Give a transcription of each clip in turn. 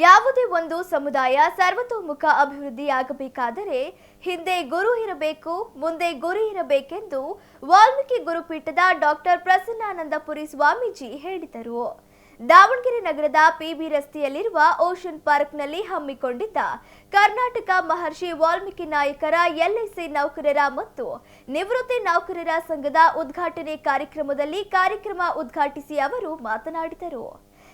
ಯಾವುದೇ ಒಂದು ಸಮುದಾಯ ಸರ್ವತೋಮುಖ ಅಭಿವೃದ್ಧಿಯಾಗಬೇಕಾದರೆ ಹಿಂದೆ ಗುರು ಇರಬೇಕು, ಮುಂದೆ ಗುರಿ ಇರಬೇಕೆಂದು ವಾಲ್ಮೀಕಿ ಗುರುಪೀಠದ ಡಾಕ್ಟರ್ ಪ್ರಸನ್ನಾನಂದಪುರಿ ಸ್ವಾಮೀಜಿ ಹೇಳಿದರು. ದಾವಣಗೆರೆ ನಗರದ ಪಿಬಿ ರಸ್ತೆಯಲ್ಲಿರುವ ಓಷನ್ ಪಾರ್ಕ್ನಲ್ಲಿ ಹಮ್ಮಿಕೊಂಡಿದ್ದ ಕರ್ನಾಟಕ ಮಹರ್ಷಿ ವಾಲ್ಮೀಕಿ ನಾಯಕರ ಎಲ್ಐಸಿ ನೌಕರರ ಮತ್ತು ನಿವೃತ್ತಿ ನೌಕರರ ಸಂಘದ ಉದ್ಘಾಟನೆ ಕಾರ್ಯಕ್ರಮ ಉದ್ಘಾಟಿಸಿ ಅವರು ಮಾತನಾಡಿದರು.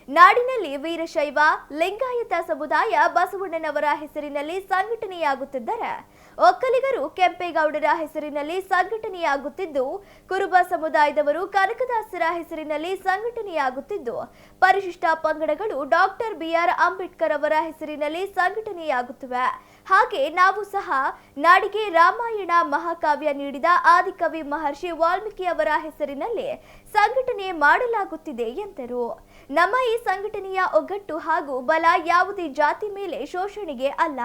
ನಾಡಿನಲ್ಲಿ ವೀರಶೈವ ಲಿಂಗಾಯತ ಸಮುದಾಯ ಬಸವಣ್ಣನವರ ಹೆಸರಿನಲ್ಲಿ ಸಂಘಟನೆಯಾಗುತ್ತಿದ್ದರೆ, ಒಕ್ಕಲಿಗರು ಕೆಂಪೇಗೌಡರ ಹೆಸರಿನಲ್ಲಿ ಸಂಘಟನೆಯಾಗುತ್ತಿದ್ದು, ಕುರುಬ ಸಮುದಾಯದವರು ಕನಕದಾಸರ ಹೆಸರಿನಲ್ಲಿ ಸಂಘಟನೆಯಾಗುತ್ತಿದ್ದು, ಪರಿಶಿಷ್ಟ ಪಂಗಡಗಳು ಡಾಕ್ಟರ್ ಬಿಆರ್ ಅಂಬೇಡ್ಕರ್ ಅವರ ಹೆಸರಿನಲ್ಲಿ ಸಂಘಟನೆಯಾಗುತ್ತಿವೆ. ಹಾಗೆ ನಾವು ಸಹ ನಾಡಿಗೆ ರಾಮಾಯಣ ಮಹಾಕಾವ್ಯ ನೀಡಿದ ಆದಿಕವಿ ಮಹರ್ಷಿ ವಾಲ್ಮೀಕಿ ಅವರ ಹೆಸರಿನಲ್ಲಿ ಸಂಘಟನೆ ಮಾಡಲಾಗುತ್ತಿದೆ ಎಂದರು. ನಮ್ಮ ಈ ಸಂಘಟನೆಯ ಒಗ್ಗಟ್ಟು ಹಾಗೂ ಬಲ ಯಾವುದೇ ಜಾತಿ ಮೇಲೆ ಶೋಷಣೆಗೆ ಅಲ್ಲ,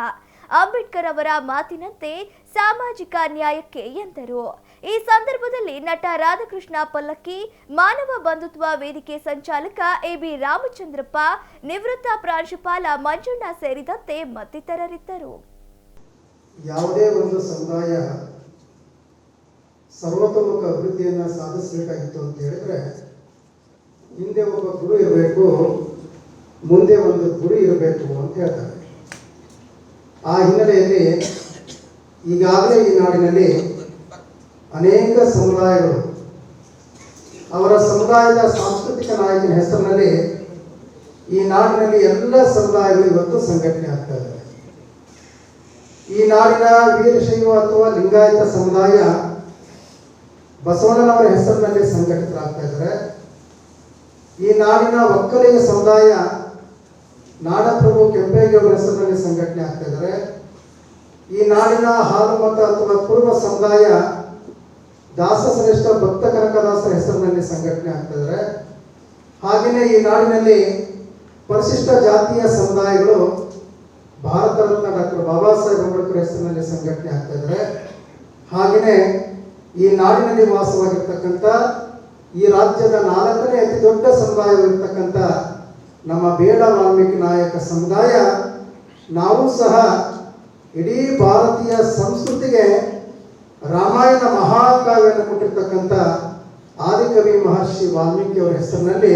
ಅಂಬೇಡ್ಕರ್ ಅವರ ಮಾತಿನಂತೆ ಸಾಮಾಜಿಕ ನ್ಯಾಯಕ್ಕೆ ಎಂದರು. ಈ ಸಂದರ್ಭದಲ್ಲಿ ನಟ ರಾಧಾಕೃಷ್ಣ ಪಲ್ಲಕ್ಕಿ, ಮಾನವ ಬಂಧುತ್ವ ವೇದಿಕೆ ಸಂಚಾಲಕ ಎಬಿ ರಾಮಚಂದ್ರಪ್ಪ, ನಿವೃತ್ತ ಪ್ರಾಂಶುಪಾಲ ಮಂಜಣ್ಣ ಸೇರಿದಂತೆ ಮತ್ತಿತರರಿದ್ದರು. ಯಾವುದೇ ಒಂದು ಸಮುದಾಯ ಸರ್ವತೋಮುಖ ಅಭಿವೃದ್ಧಿಯನ್ನು ಸಾಧಿಸಬೇಕಾಗಿತ್ತು ಅಂತ ಹೇಳಿದ್ರೆ ಹಿಂದೆ ಒಬ್ಬ ಗುರು ಇರಬೇಕು, ಮುಂದೆ ಒಂದು ಗುರಿ ಇರಬೇಕು ಅಂತ ಹೇಳ್ತಾರೆ. ಆ ಹಿನ್ನೆಲೆಯಲ್ಲಿ ಈಗಾಗಲೇ ಈ ನಾಡಿನಲ್ಲಿ ಅನೇಕ ಸಮುದಾಯಗಳು ಅವರ ಸಮುದಾಯದ ಸಾಂಸ್ಕೃತಿಕ ನಾಯಕನ ಹೆಸರಿನಲ್ಲಿ ಈ ನಾಡಿನಲ್ಲಿ ಎಲ್ಲ ಸಮುದಾಯಗಳು ಇವತ್ತು ಸಂಘಟನೆ ಆಗ್ತಾ ಇದ್ದಾರೆ. ಈ ನಾಡಿನ ವೀರಶೈವ ಅಥವಾ ಲಿಂಗಾಯತ ಸಮುದಾಯ ಬಸವಣ್ಣನವರ ಹೆಸರಿನಲ್ಲಿ ಸಂಘಟಿತರಾಗ್ತಾ ಇದ್ದಾರೆ. ಈ ನಾಡಿನ ಒಕ್ಕಲಿಗ ಸಮುದಾಯ ನಾಡಪ್ರಭು ಕೆಂಪೇಗೌಡರ ಹೆಸರಿನಲ್ಲಿ ಸಂಘಟನೆ ಆಗ್ತಾ ಇದ್ದಾರೆ. ಈ ನಾಡಿನ ಹಾಲುಮತ ಅಥವಾ ಕುರುಬ ಸಮುದಾಯ ದಾಸಶ್ರೇಷ್ಠ ಭಕ್ತ ಕನಕದಾಸರ ಹೆಸರಿನಲ್ಲಿ ಸಂಘಟನೆ ಆಗ್ತಾ ಇದ್ದಾರೆ. ಹಾಗೆಯೇ ಈ ನಾಡಿನಲ್ಲಿ ಪರಿಶಿಷ್ಟ ಜಾತಿಯ ಸಮುದಾಯಗಳು ಭಾರತ ರತ್ನ ಡಾಕ್ಟರ್ ಬಾಬಾ ಸಾಹೇಬ್ ಅಂಬೇಡ್ಕರ್ ಹೆಸರಿನಲ್ಲಿ ಸಂಘಟನೆ ಆಗ್ತಾ ಇದ್ದಾರೆ. ಹಾಗೆಯೇ ಈ ನಾಡಿನಲ್ಲಿ ವಾಸವಾಗಿರ್ತಕ್ಕಂಥ ಈ ರಾಜ್ಯದ 4ನೇ ಅತಿ ದೊಡ್ಡ ಸಮುದಾಯವಿರ್ತಕ್ಕಂಥ ನಮ್ಮ ಬೇಡ ವಾಲ್ಮೀಕಿ ನಾಯಕ ಸಮುದಾಯ, ನಾವು ಸಹ ಇಡೀ ಭಾರತೀಯ ಸಂಸ್ಕೃತಿಗೆ ರಾಮಾಯಣ ಮಹಾಕಾವ್ಯವನ್ನು ಕೊಟ್ಟಿರ್ತಕ್ಕಂಥ ಆದಿಕವಿ ಮಹರ್ಷಿ ವಾಲ್ಮೀಕಿ ಅವರ ಹೆಸರಿನಲ್ಲಿ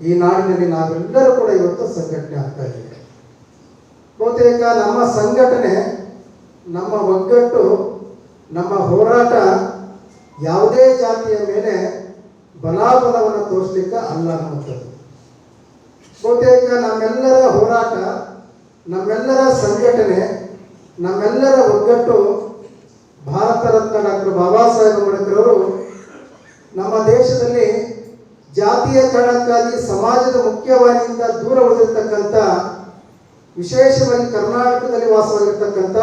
ಈ ನಾಡಿನಲ್ಲಿ ನಾವೆಲ್ಲರೂ ಕೂಡ ಇವತ್ತು ಸಂಘಟನೆ ಆಗ್ತಾ ಇದ್ದೇವೆ. ಬಹುತೇಕ ನಮ್ಮ ಸಂಘಟನೆ, ನಮ್ಮ ಒಗ್ಗಟ್ಟು, ನಮ್ಮ ಹೋರಾಟ ಯಾವುದೇ ಜಾತಿಯ ಮೇಲೆ ಬಲಾಬಲವನ್ನು ತೋರಿಸಲಿಕ್ಕೆ ಅಲ್ಲ ಅನ್ನುವಂಥದ್ದು. ಬಹುತೇಕ ನಮ್ಮೆಲ್ಲರ ಹೋರಾಟ, ನಮ್ಮೆಲ್ಲರ ಸಂಘಟನೆ, ನಮ್ಮೆಲ್ಲರ ಒಗ್ಗಟ್ಟು ಭಾರತ ರತ್ನ ಡಾಕ್ಟರ್ ಬಾಬಾ ಸಾಹೇಬ್ ಅಂಬೇಡ್ಕರ್ ಅವರು ನಮ್ಮ ದೇಶದಲ್ಲಿ ಜಾತಿಯ ಕಾರಣಕ್ಕಾಗಿ ಸಮಾಜದ ಮುಖ್ಯವಾಹಿನಿಯಿಂದ ದೂರ ಉಳಿದಿರ್ತಕ್ಕಂಥ, ವಿಶೇಷವಾಗಿ ಕರ್ನಾಟಕದಲ್ಲಿ ವಾಸವಾಗಿರ್ತಕ್ಕಂಥ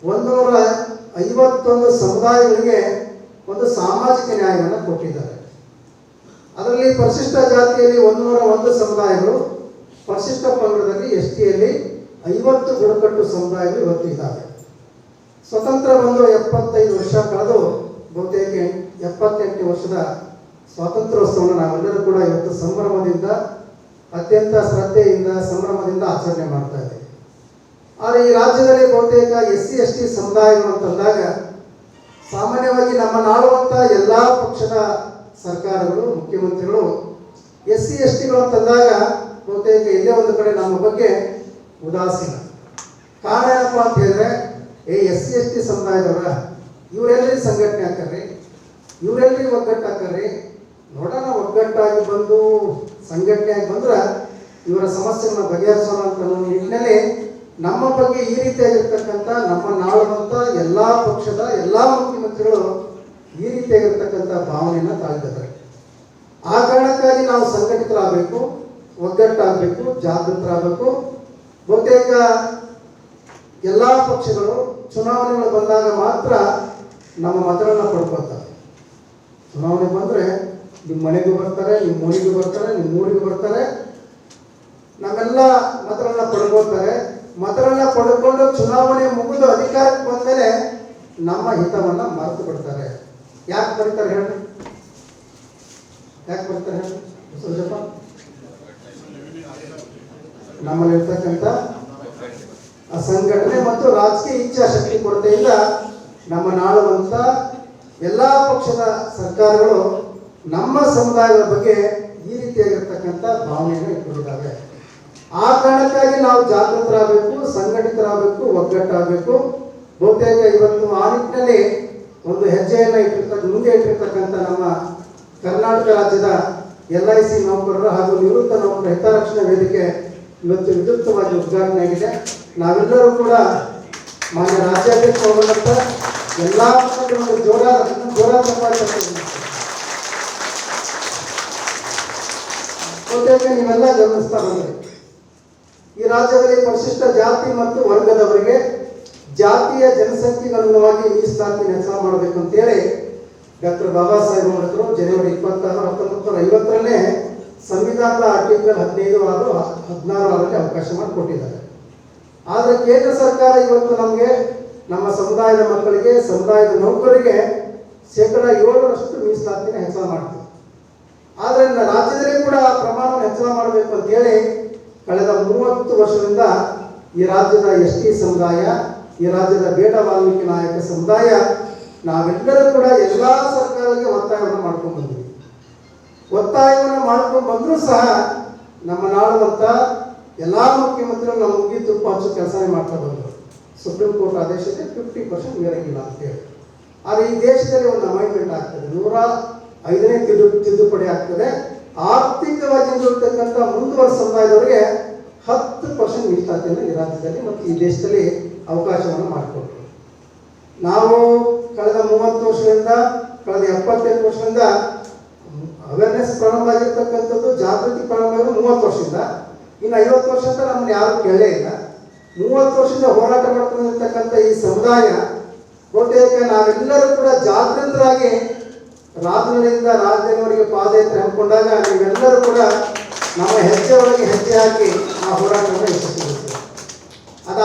151 ಸಮುದಾಯಗಳಿಗೆ ಒಂದು ಸಾಮಾಜಿಕ ನ್ಯಾಯವನ್ನು ಕೊಟ್ಟಿದ್ದಾರೆ. ಅದರಲ್ಲಿ ಪರಿಶಿಷ್ಟ ಜಾತಿಯಲ್ಲಿ 101 ಸಮುದಾಯಗಳು, ಪರಿಶಿಷ್ಟ ಪಂಗಡದಲ್ಲಿ ಎಸ್ಟಿಯಲ್ಲಿ 50 ಬುಡಕಟ್ಟು ಸಮುದಾಯಗಳು ಇವತ್ತು ಇದ್ದಾವೆ. ಸ್ವತಂತ್ರ ಬಂದು 75 ವರ್ಷ ಕಳೆದು ಬಹುತೇಕ 78 ವರ್ಷದ ಸ್ವಾತಂತ್ರ್ಯೋತ್ಸವವನ್ನು ನಾವೆಲ್ಲರೂ ಕೂಡ ಇವತ್ತು ಸಂಭ್ರಮದಿಂದ, ಅತ್ಯಂತ ಶ್ರದ್ಧೆಯಿಂದ, ಸಂಭ್ರಮದಿಂದ ಆಚರಣೆ ಮಾಡ್ತಾ ಇದ್ದೇವೆ. ಆದರೆ ಈ ರಾಜ್ಯದಲ್ಲಿ ಬಹುತೇಕ SC/ST ಸಮುದಾಯಗಳು ಅಂತಂದಾಗ ಸಾಮಾನ್ಯವಾಗಿ ನಮ್ಮ ನಾಳುವಂಥ ಎಲ್ಲ ಪಕ್ಷದ ಸರ್ಕಾರಗಳು, ಮುಖ್ಯಮಂತ್ರಿಗಳು SC/STಗಳು ಅಂತಂದಾಗ ಬಹುತೇಕ ಎಲ್ಲೇ ಒಂದು ಕಡೆ ನಮ್ಮ ಬಗ್ಗೆ ಉದಾಸೀನ. ಕಾರಣ ಏನಪ್ಪ ಅಂತ ಹೇಳಿದ್ರೆ, SC/ST ಸಮುದಾಯದವರ ಇವರೆಲ್ಲರಿ ಸಂಘಟನೆ ಹಾಕರ್ರಿ, ಇವರೆಲ್ಲರಿ ಒಗ್ಗಟ್ಟು ಹಾಕರ್ರಿ, ನೋಡೋಣ ಒಗ್ಗಟ್ಟಾಗಿ ಬಂದು ಸಂಘಟನೆಯಾಗಿ ಬಂದ್ರೆ ಇವರ ಸಮಸ್ಯೆಗಳನ್ನ ಬಗೆಹರಿಸೋಣ ಅಂತ ಅನ್ನೋ ನಿಟ್ಟಿನಲ್ಲಿ ನಮ್ಮ ಬಗ್ಗೆ ಈ ರೀತಿಯಾಗಿರ್ತಕ್ಕಂಥ ನಮ್ಮ ನಾಳುವಂಥ ಎಲ್ಲ ಪಕ್ಷದ ಎಲ್ಲ ಮುಖ್ಯಮಂತ್ರಿಗಳು ಈ ರೀತಿಯಾಗಿರ್ತಕ್ಕಂಥ ಭಾವನೆಯನ್ನು ತಾಳಿದ್ದಾರೆ. ಆ ಕಾರಣಕ್ಕಾಗಿ ನಾವು ಸಂಘಟಿತರಾಗಬೇಕು, ಒಗ್ಗಟ್ಟಾಗಬೇಕು, ಜಾಗೃತರಾಗಬೇಕು. ಬಹುತೇಕ ಎಲ್ಲ ಪಕ್ಷಗಳು ಚುನಾವಣೆಗಳು ಬಂದಾಗ ಮಾತ್ರ ನಮ್ಮ ಮತಗಳನ್ನು ಪಡ್ಕೊಳ್ತಾರೆ. ಚುನಾವಣೆ ಬಂದರೆ ನಿಮ್ಮ ಮನೆಗೂ ಬರ್ತಾರೆ, ನಿಮ್ಮ ಊರಿಗೂ ಬರ್ತಾರೆ, ನಿಮ್ಮ ಊರಿಗೂ ಬರ್ತಾರೆ, ನಮ್ಮೆಲ್ಲ ಮತಗಳನ್ನ ಪಡ್ಕೊಳ್ತಾರೆ. ಮತಗಳನ್ನ ಪಡ್ಕೊಂಡು ಚುನಾವಣೆ ಮುಗಿದು ಅಧಿಕಾರಕ್ಕೆ ಬಂದಮೇಲೆ ನಮ್ಮ ಹಿತವನ್ನು ಮರೆತು ಬಿಡ್ತಾರೆ. ಯಾಕೆ ಬರ್ತಾರೆ ಹೇಳ್ರಿ? ಯಾಕೆ ಬರ್ತಾರೆ ಹೇಳ್ರಿ? ನಮ್ಮ ನಮ್ಮಲ್ಲಿರ್ತಕ್ಕಂಥ ಸಂಘಟನೆ ಮತ್ತು ರಾಜಕೀಯ ಇಚ್ಛಾಶಕ್ತಿ ಕೊರತೆಯಿಂದ ನಮ್ಮ ನಾಳುವಂಥ ಎಲ್ಲ ಪಕ್ಷದ ಸರ್ಕಾರಗಳು ನಮ್ಮ ಸಮುದಾಯದ ಬಗ್ಗೆ ಈ ರೀತಿಯಾಗಿರ್ತಕ್ಕಂಥ ಭಾವನೆಯನ್ನು ಇಟ್ಕೊಂಡಿದ್ದಾವೆ. ಆ ಕಾರಣಕ್ಕಾಗಿ ನಾವು ಜಾಗೃತರಾಗಬೇಕು, ಸಂಘಟಿತರಾಗಬೇಕು, ಒಗ್ಗಟ್ಟಾಗಬೇಕು. ಬಹುತೇಕ ಇವತ್ತು ಆ ನಿಟ್ಟಿನಲ್ಲಿ ಒಂದು ಹೆಜ್ಜೆಯನ್ನು ಮುಂದೆ ಇಟ್ಟಿರ್ತಕ್ಕಂಥ ನಮ್ಮ ಕರ್ನಾಟಕ ರಾಜ್ಯದ LIC ನೌಕರರು ಹಾಗೂ ನಿವೃತ್ತ ನೌಕರರ ಹಿತರಕ್ಷಣಾ ವೇದಿಕೆ ಇವತ್ತು ವಿದ್ಯುಕ್ತವಾಗಿ ಉದ್ಘಾಟನೆ ಆಗಿದೆ. ನಾವೆಲ್ಲರೂ ಕೂಡ ಮಾನ್ಯ ರಾಜ್ಯಾಧ್ಯಕ್ಷ ಹೋಗುವಂತ ಎಲ್ಲ ಜೋರಾದ ಬಹುತೇಕ ನೀವೆಲ್ಲ ಗಮನಿಸ್ತಾ ಬಂದ್ರಿ. ಈ ರಾಜ್ಯದಲ್ಲಿ ಪರಿಶಿಷ್ಟ ಜಾತಿ ಮತ್ತು ವರ್ಗದವರಿಗೆ ಜಾತಿಯ ಜನಸಂಖ್ಯೆಗೆ ಅನುಗುಣವಾಗಿ ಮೀಸಲಾತಿ ಹೆಚ್ಚಳ ಮಾಡಬೇಕು ಅಂತೇಳಿ ಡಾಕ್ಟರ್ ಬಾಬಾ ಸಾಹೇಬ್ ಅಂಬೇಡ್ಕರ್ ಜನವರಿ 26, 1950 ಸಂವಿಧಾನದ ಆರ್ಟಿಕಲ್ 15 ಹಾಗೂ 16 ಅವಕಾಶ ಮಾಡಿಕೊಟ್ಟಿದ್ದಾರೆ. ಆದರೆ ಕೇಂದ್ರ ಸರ್ಕಾರ ಇವತ್ತು ನಮಗೆ ನಮ್ಮ ಸಮುದಾಯದ ಮಕ್ಕಳಿಗೆ, ಸಮುದಾಯದ ನೌಕರರಿಗೆ 7% ಮೀಸಲಾತಿನ ಹೆಚ್ಚಳ ಮಾಡ್ತೀವಿ. ಆದರೆ ರಾಜ್ಯದಲ್ಲಿ ಕೂಡ ಪ್ರಮಾಣವನ್ನು ಹೆಚ್ಚಳ ಮಾಡಬೇಕು ಅಂತೇಳಿ ಕಳೆದ 30 ವರ್ಷದಿಂದ ಈ ರಾಜ್ಯದ ST ಸಮುದಾಯ, ಈ ರಾಜ್ಯದ ಬೇಡ ವಾಲ್ಮೀಕಿ ನಾಯಕ ಸಮುದಾಯ ನಾವೆಲ್ಲರೂ ಕೂಡ ಎಲ್ಲ ಸರ್ಕಾರಕ್ಕೆ ಒತ್ತಾಯವನ್ನು ಮಾಡ್ಕೊಂಡು ಬಂದ್ವಿ. ಒತ್ತಾಯವನ್ನು ಮಾಡ್ಕೊಂಡು ಬಂದರೂ ಸಹ ನಮ್ಮ ನಾಳುವಂಥ ಎಲ್ಲ ಮುಖ್ಯಮಂತ್ರಿಗಳು ನಮ್ಮ ಮುಗಿ ತುಪ್ಪ ಹಚ್ಚೋ ಕೆಲಸನೇ ಮಾಡ್ತಾ ಬಂದರು. ಸುಪ್ರೀಂ ಕೋರ್ಟ್ ಆದೇಶಕ್ಕೆ 50% ಮೀರಂಗಿಲ್ಲ ಅಂತೇಳಿ. ಆದರೆ ಈ ದೇಶದಲ್ಲಿ ಒಂದು ಅಮೈನ್ಮೆಂಟ್ ಆಗ್ತದೆ, 105ನೇ ತಿದ್ದುಪಡಿ ಆಗ್ತದೆ. ಆರ್ಥಿಕವಾಗಿ ಹಿಂದುಳಿತಕ್ಕಂಥ ಮುಂದುವರೆದ ಸಮುದಾಯದವರಿಗೆ 10% ಮೀಸಲಾತಿಯನ್ನು ಈ ರಾಜ್ಯದಲ್ಲಿ ಮತ್ತು ಈ ದೇಶದಲ್ಲಿ ಅವಕಾಶವನ್ನು ಮಾಡಿಕೊಟ್ರು. ನಾವು ಕಳೆದ 30 ವರ್ಷದಿಂದ, ಕಳೆದ 78 ವರ್ಷದಿಂದ ಅವೇರ್ನೆಸ್ ಪ್ರಾರಂಭ ಆಗಿರ್ತಕ್ಕಂಥದ್ದು, ಜಾಗೃತಿ ಪ್ರಾರಂಭ ಆಗಿರೋದು 30 ವರ್ಷದಿಂದ. ಇನ್ನು 50 ವರ್ಷದಿಂದ ನಮ್ಮನ್ನು ಯಾರು ಕೇಳೇ ಇಲ್ಲ. 30 ವರ್ಷದಿಂದ ಹೋರಾಟ ಮಾಡ್ಕೊಂಡಿರ್ತಕ್ಕಂಥ ಈ ಸಮುದಾಯ ಬಹುತೇಕ ನಾವೆಲ್ಲರೂ ಕೂಡ ಜಾಗೃತರಾಗಿ ರಾಜನಿಂದ ರಾಜಧಾನಿವರೆಗೆ ಪಾದಯಾತ್ರೆ ಹಮ್ಮಿಕೊಂಡಾಗ ನೀವೆಲ್ಲರೂ ಕೂಡ ನಮ್ಮ ಹೆಜ್ಜೆ ಒಳಗೆ ಹೆಜ್ಜೆ ಹಾಕಿ ಆ ಹೋರಾಟವನ್ನು